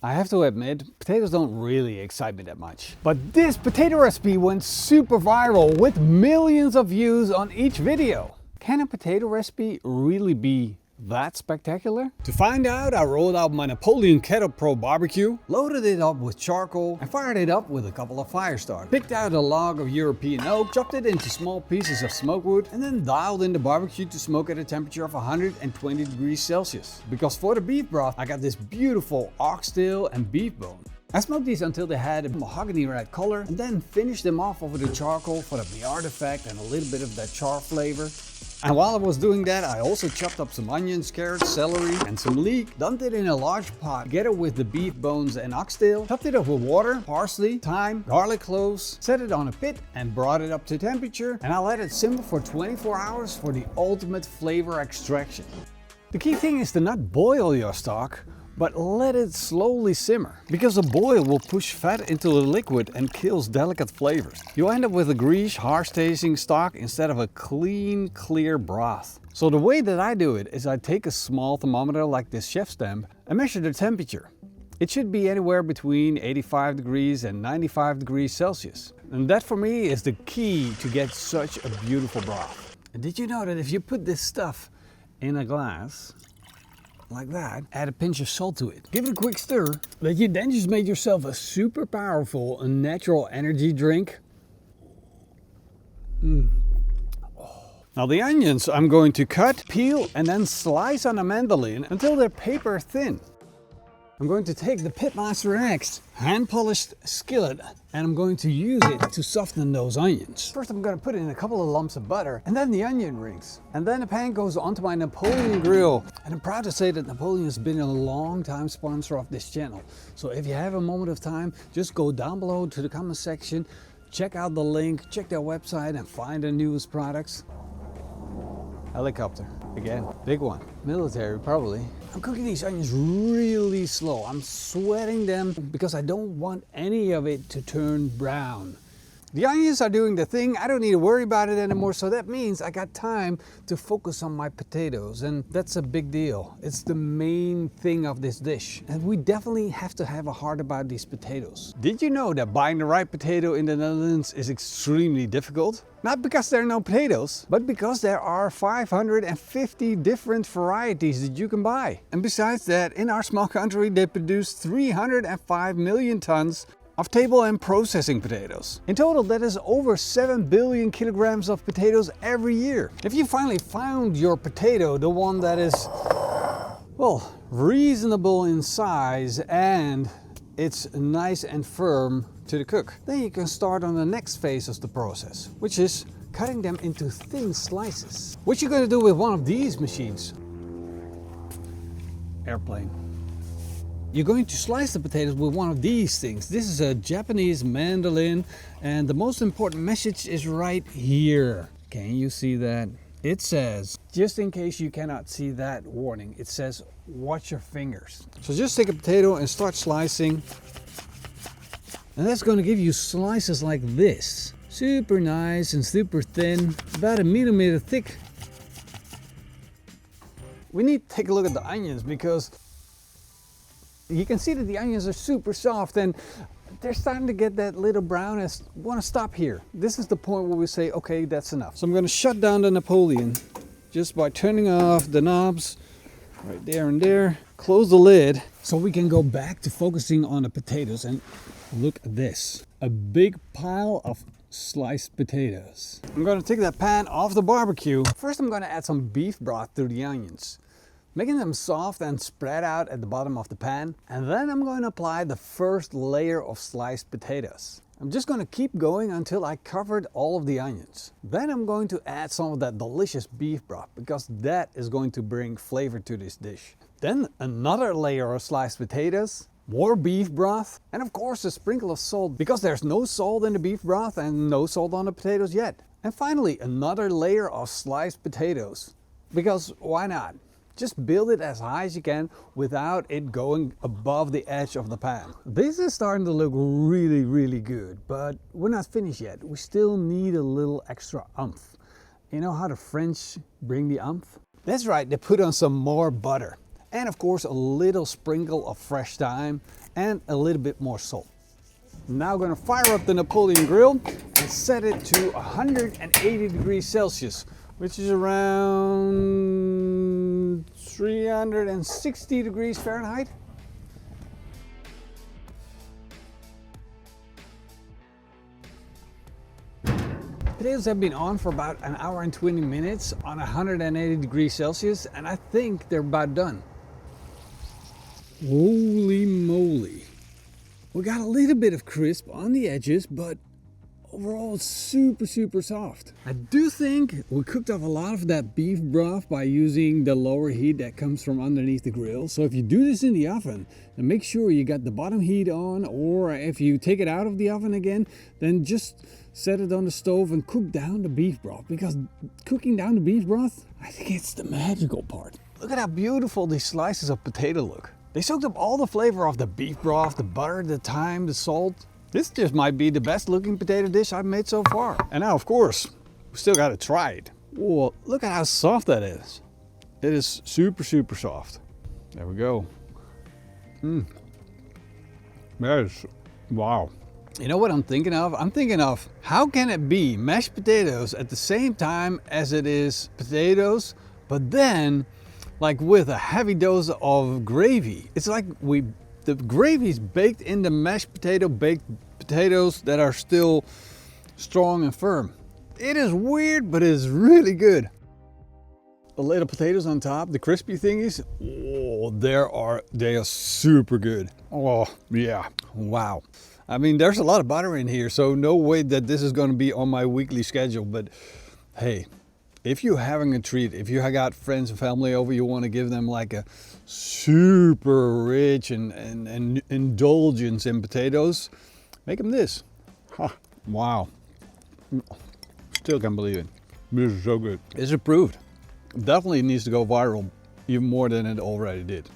I have to admit, potatoes don't really excite me that much. But this potato recipe went super viral with millions of views on each video. Can a potato recipe really be that spectacular? To find out, I rolled out my Napoleon Kettle Pearl BBQ, loaded it up with charcoal and fired it up with a couple of fire starters. Picked out a log of European oak, chopped it into small pieces of smoke wood, and then dialed in the barbecue to smoke at a temperature of 120 degrees Celsius. Because for the beef broth, I got this beautiful oxtail and beef bone. I smoked these until they had a mahogany red color and then finished them off over the charcoal for the Maillard effect and a little bit of that char flavor. And while I was doing that, I also chopped up some onions, carrots, celery and some leek, dumped it in a large pot together with the beef bones and oxtail, topped it up with water, parsley, thyme, garlic cloves, set it on a pit and brought it up to temperature, and I let it simmer for 24 hours for the ultimate flavor extraction. The key thing is to not boil your stock, but let it slowly simmer, because a boil will push fat into the liquid and kills delicate flavors. You'll end up with a grease, harsh tasting stock instead of a clean, clear broth. So the way that I do it is I take a small thermometer like this chef stamp and measure the temperature. It should be anywhere between 85 degrees and 95 degrees Celsius. And that for me is the key to get such a beautiful broth. And did you know that if you put this stuff in a glass, like that, add a pinch of salt to it, give it a quick stir, that you then just made yourself a super powerful and natural energy drink. Now the onions I'm going to cut, peel and then slice on a mandolin until they're paper thin. I'm going to take the Pitmaster next, hand polished skillet, and I'm going to use it to soften those onions. First I'm going to put in a couple of lumps of butter and then the onion rings. And then the pan goes onto my Napoleon grill. And I'm proud to say that Napoleon has been a long time sponsor of this channel. So if you have a moment of time, just go down below to the comment section, check out the link, check their website and find the newest products. Helicopter, again, big one. Military, probably. I'm cooking these onions really slow. I'm sweating them because I don't want any of it to turn brown. The onions are doing the thing. I don't need to worry about it anymore, so that means I got time to focus on my potatoes, and that's a big deal. It's the main thing of this dish, and we definitely have to have a heart about these potatoes. Did you know that buying the right potato in the Netherlands is extremely difficult? Not because there are no potatoes, but because there are 550 different varieties that you can buy. And besides that, in our small country, they produce 305 million tons of table and processing potatoes. In total, that is over 7 billion kilograms of potatoes every year. If you finally found your potato, the one that is, well, reasonable in size and it's nice and firm to the cook, then you can start on the next phase of the process, which is cutting them into thin slices. What you're going to do with one of these machines, airplane. You're going to slice the potatoes with one of these things. This is a Japanese mandolin, and the most important message is right here. Can you see that? It says, just in case you cannot see that warning, it says, watch your fingers. So just take a potato and start slicing. And that's going to give you slices like this. Super nice and super thin, about 1 millimeter thick. We need to take a look at the onions because you can see that the onions are super soft and they're starting to get that little brown and want to stop here. This is the point where we say, okay, that's enough. So I'm going to shut down the Napoleon just by turning off the knobs right there and there. Close the lid so we can go back to focusing on the potatoes. And look at this, a big pile of sliced potatoes. I'm going to take that pan off the barbecue. First, I'm going to add some beef broth to the onions, making them soft and spread out at the bottom of the pan. And then I'm going to apply the first layer of sliced potatoes. I'm just going to keep going until I covered all of the onions. Then I'm going to add some of that delicious beef broth because that is going to bring flavor to this dish. Then another layer of sliced potatoes, more beef broth, and of course a sprinkle of salt because there's no salt in the beef broth and no salt on the potatoes yet. And finally another layer of sliced potatoes because why not? Just build it as high as you can without it going above the edge of the pan. This is starting to look really, really good, but we're not finished yet. We still need a little extra umph. You know how the French bring the umph? That's right, they put on some more butter. and of course a little sprinkle of fresh thyme and a little bit more salt. Now I'm gonna fire up the Napoleon grill and set it to 180 degrees Celsius, which is around 360 degrees Fahrenheit. Potatoes have been on for about an hour and 20 minutes on 180 degrees Celsius, and I think they're about done. Holy moly. We got a little bit of crisp on the edges, but overall it's super soft. I do think we cooked off a lot of that beef broth by using the lower heat that comes from underneath the grill. So if you do this in the oven, then make sure you got the bottom heat on, or if you take it out of the oven again, then just set it on the stove and cook down the beef broth, because cooking down the beef broth, I think it's the magical part. Look at how beautiful these slices of potato look. They soaked up all the flavor of the beef broth, the butter, the thyme, the salt. This just might be the best looking potato dish I've made so far. And now, of course, we still got to try it. Whoa, look at how soft that is. It is super soft. There we go. That is, wow. You know what I'm thinking of? I'm thinking of, how can it be mashed potatoes at the same time as it is potatoes, but then like with a heavy dose of gravy? It's like the gravy's baked in the mashed potato, baked potatoes that are still strong and firm. It is weird, but it's really good. The little potatoes on top, the crispy thingies, oh, they are super good. Oh yeah, wow. I mean, there's a lot of butter in here, so no way that this is going to be on my weekly schedule, but hey, if you're having a treat, if you got friends and family over, you want to give them like a super rich and indulgence in potatoes, make them this. Huh, wow. Still can't believe it. This is so good. It's approved. Definitely needs to go viral even more than it already did.